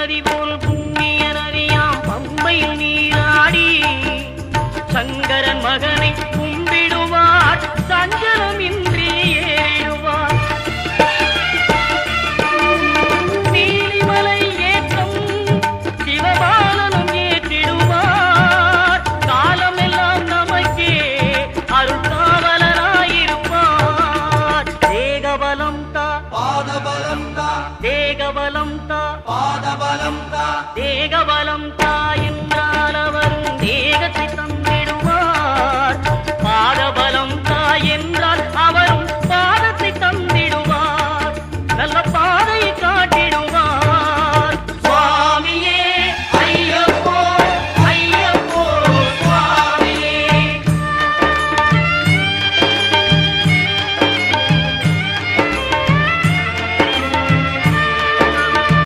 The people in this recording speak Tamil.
நதி போல் புண்ணிய நதியாம் பம்பையில் நீராடி சங்கரன் மகனை கும்பிடுவார் சஞ்சலமின்றி ஏறிடுவார். நீலிமலை ஏற்றம் சிவபாலனும் ஏற்றிடுவார். காலமெல்லாம் நமக்கே அருள்காவலராயிருப்பார். தேகபலம் தா பாதபலம் தா தேகபலம் தா பாதபலம் தா தேகபலம் தா